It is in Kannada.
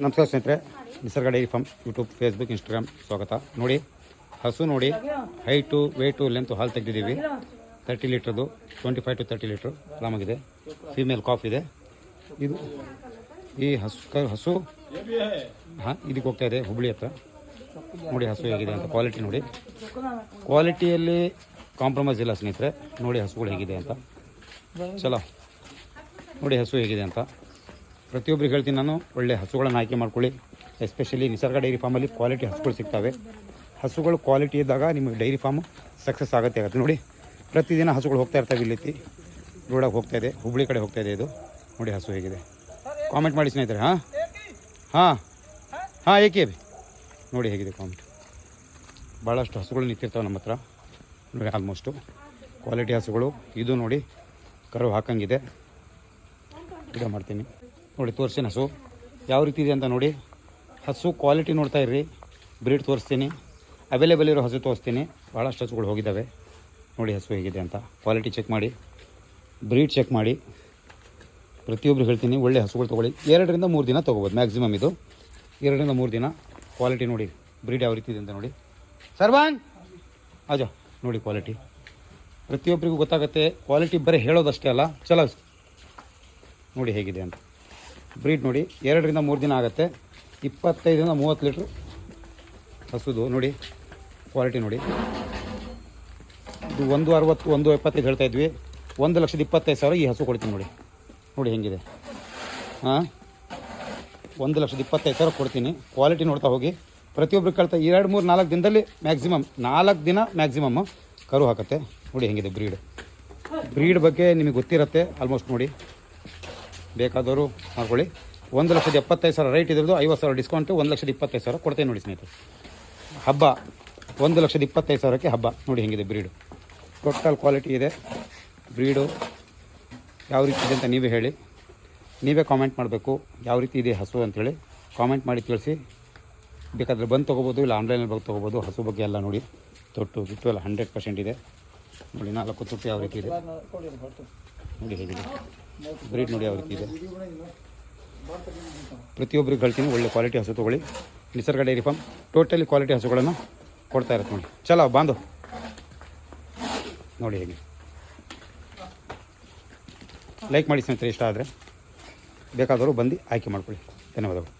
ನಮಸ್ಕಾರ ಸ್ನೇಹಿತರೆ, ನಿಸರ್ಗ dairy farm YouTube, Facebook, Instagram ಸ್ವಾಗತ. ನೋಡಿ ಹಸು ನೋಡಿ, ಹೈಟು ವೇಟು ಲೆಂತು ಹಾಲು ತೆಗೆದಿದ್ದೀವಿ. 30 ಲೀಟ್ರದ್ದು, 25 to 30 ಲೀಟ್ರ್ ಆರಾಮಾಗಿದೆ. ಫೀಮೇಲ್ ಕಾಫ್ ಇದೆ. ಇದು ಈ ಹಸು ಹಾಂ ಇದಕ್ಕೆ ಹೋಗ್ತಾ ಇದೆ ಹುಬ್ಳಿ ಹತ್ರ. ನೋಡಿ ಹಸು ಹೇಗಿದೆ ಅಂತ, ಕ್ವಾಲಿಟಿ ನೋಡಿ. ಕ್ವಾಲಿಟಿಯಲ್ಲಿ ಕಾಂಪ್ರಮೈಸ್ ಇಲ್ಲ ಸ್ನೇಹಿತರೆ. ನೋಡಿ ಹಸುಗಳು ಹೇಗಿದೆ ಅಂತ. ಚಲೋ ನೋಡಿ ಹಸು ಹೇಗಿದೆ ಅಂತ. ಪ್ರತಿಯೊಬ್ಬರಿಗೆ ಹೇಳ್ತೀನಿ ನಾನು, ಒಳ್ಳೆ ಹಸುಗಳನ್ನು ಆಯ್ಕೆ ಮಾಡ್ಕೊಳ್ಳಿ. ಎಸ್ಪೆಷಲಿ ನಿಸರ್ಗ ಡೈರಿ ಫಾರ್ಮಲ್ಲಿ ಕ್ವಾಲಿಟಿ ಹಸುಗಳು ಸಿಗ್ತವೆ. ಹಸುಗಳು ಕ್ವಾಲಿಟಿ ಇದ್ದಾಗ ನಿಮಗೆ ಡೈರಿ ಫಾರ್ಮ್ ಸಕ್ಸಸ್ ಆಗುತ್ತೆ. ನೋಡಿ ಪ್ರತಿದಿನ ಹಸುಗಳು ಹೋಗ್ತಾ ಇರ್ತವೆ. ಇಲ್ಲಿ ರೋಡಾಗಿ ಹೋಗ್ತಾ ಇದೆ, ಹುಬ್ಳಿ ಕಡೆ ಹೋಗ್ತಾ ಇದೆ. ಇದು ನೋಡಿ ಹಸು ಹೇಗಿದೆ. ಕಾಮೆಂಟ್ ಮಾಡಿ ಸ್ನೇಹಿತರೆ. ಹಾಂ ಹಾಂ ಹಾಂ ಏಕೆ ನೋಡಿ ಹೇಗಿದೆ ಕಾಮೆಂಟ್. ಭಾಳಷ್ಟು ಹಸುಗಳು ನಿಂತಿರ್ತವೆ ನಮ್ಮ ಹತ್ರ ನೋಡಿ. ಆಲ್ಮೋಸ್ಟು ಕ್ವಾಲಿಟಿ ಹಸುಗಳು. ಇದು ನೋಡಿ ಕರು ಹಾಕಂಗಿದೆ. ವಿಡಿಯೋ ಮಾಡ್ತೀನಿ ನೋಡಿ, ತೋರಿಸ್ತೀನಿ ಹಸು ಯಾವ ರೀತಿ ಇದೆ ಅಂತ ನೋಡಿ. ಹಸು ಕ್ವಾಲಿಟಿ ನೋಡ್ತಾ ಇರ್ರಿ. ಬ್ರೀಡ್ ತೋರಿಸ್ತೀನಿ, ಅವೈಲೇಬಲ್ ಇರೋ ಹಸು ತೋರಿಸ್ತೀನಿ. ಭಾಳಷ್ಟು ಹಸುಗಳು ಹೋಗಿದ್ದಾವೆ. ನೋಡಿ ಹಸು ಹೇಗಿದೆ ಅಂತ. ಕ್ವಾಲಿಟಿ ಚೆಕ್ ಮಾಡಿ, ಬ್ರೀಡ್ ಚೆಕ್ ಮಾಡಿ. ಪ್ರತಿಯೊಬ್ಬರು ಹೇಳ್ತೀನಿ, ಒಳ್ಳೆ ಹಸುಗಳು ತೊಗೊಳ್ಳಿ. 2 ರಿಂದ 3 ದಿನ ತೊಗೋಬೋದು ಮ್ಯಾಕ್ಸಿಮಮ್. ಇದು 2 ರಿಂದ 3 ದಿನ. ಕ್ವಾಲಿಟಿ ನೋಡಿ, ಬ್ರೀಡ್ ಯಾವ ರೀತಿ ಇದೆ ಅಂತ ನೋಡಿ. ಸರ್ವಾನ್ ಆಜಾ ನೋಡಿ ಕ್ವಾಲಿಟಿ. ಪ್ರತಿಯೊಬ್ಬರಿಗೂ ಗೊತ್ತಾಗುತ್ತೆ. ಕ್ವಾಲಿಟಿ ಬರೀ ಹೇಳೋದಷ್ಟೇ ಅಲ್ಲ, ಚಲೋ ನೋಡಿ ಹೇಗಿದೆ ಅಂತ. ಬ್ರೀಡ್ ನೋಡಿ, 2 ರಿಂದ 3 ದಿನ ಆಗುತ್ತೆ. 25 ರಿಂದ 30 ಲೀಟ್ರ್ ಹಸುದು ನೋಡಿ. ಕ್ವಾಲಿಟಿ ನೋಡಿ. ಇದು 160, 175 ಹೇಳ್ತಾ ಇದ್ವಿ. 1,25,000 ಈ ಹಸು ಕೊಡ್ತೀನಿ ನೋಡಿ. ನೋಡಿ ಹೆಂಗಿದೆ. ಹಾಂ 1,25,000 ಕೊಡ್ತೀನಿ. ಕ್ವಾಲಿಟಿ ನೋಡ್ತಾ ಹೋಗಿ. ಪ್ರತಿಯೊಬ್ಬರು ಕೇಳ್ತಾ 2, 3, 4 ದಿನದಲ್ಲಿ ಮ್ಯಾಕ್ಸಿಮಮ್ 4 ದಿನ ಮ್ಯಾಕ್ಸಿಮಮ್ ಕರು ಹಾಕತ್ತೆ. ನೋಡಿ ಹೆಂಗಿದೆ ಬ್ರೀಡ್ ಬಗ್ಗೆ ನಿಮಗೆ ಗೊತ್ತಿರುತ್ತೆ ಆಲ್ಮೋಸ್ಟ್. ನೋಡಿ ಬೇಕಾದವರು ಮಾಡ್ಕೊಳ್ಳಿ. 1,75,000 ರೈಟ್ ಇದ್ರದ್ದು, 50,000 ಡಿಸ್ಕೌಂಟು. 1,25,000 ಕೊಡ್ತೇನೆ ನೋಡಿ ಸ್ನೇಹಿತರೆ. ಹಬ್ಬ 1,25,000ಕ್ಕೆ ಹಬ್ಬ. ನೋಡಿ ಹೆಂಗಿದೆ ಬ್ರೀಡು. ಟೋಟಲ್ ಕ್ವಾಲಿಟಿ ಇದೆ. ಬ್ರೀಡು ಯಾವ ರೀತಿ ಇದೆ ಅಂತ ನೀವೇ ಹೇಳಿ. ನೀವೇ ಕಾಮೆಂಟ್ ಮಾಡಬೇಕು ಯಾವ ರೀತಿ ಇದೆ ಹಸು ಅಂಥೇಳಿ. ಕಾಮೆಂಟ್ ಮಾಡಿ ತಿಳಿಸಿ. ಬೇಕಾದರೆ ಬಂದು ತೊಗೋಬೋದು, ಇಲ್ಲ ಆನ್ಲೈನಲ್ಲಿ ಬಂದು ತೊಗೋಬೋದು. ಹಸು ಬಗ್ಗೆ ಎಲ್ಲ ನೋಡಿ, ತೊಟ್ಟು ಗಿಟ್ಟು ಎಲ್ಲ 100% ಇದೆ. ನೋಡಿ 4 ತೊಟ್ಟು ಯಾವ ರೀತಿ ಇದೆ ನೋಡಿ ಹೇಗಿದೆ. ಬ್ರೀಡ್ ನೋಡಿ ಯಾವ ರೀತಿ ಇದೆ. ಪ್ರತಿಯೊಬ್ಬರಿಗೆ ಹೇಳ್ತೀನಿ, ಒಳ್ಳೆ ಕ್ವಾಲಿಟಿ ಹಸು ತೊಗೊಳ್ಳಿ. ನಿಸರ್ಗ ಡೈರಿ ಫಾರ್ಮ್ ಟೋಟಲಿ ಕ್ವಾಲಿಟಿ ಹಸುಗಳನ್ನು ಕೊಡ್ತಾ ಇರುತ್ತೆ ನೋಡಿ. ಚಲೋ ಬಾಂಧು ನೋಡಿ ಹೇಗೆ. ಲೈಕ್ ಮಾಡಿ ಸ್ನೇಹಿತರೆ, ಇಷ್ಟ ಆದರೆ. ಬೇಕಾದವರು ಬಂದು ಆಯ್ಕೆ ಮಾಡ್ಕೊಳ್ಳಿ. ಧನ್ಯವಾದಗಳು.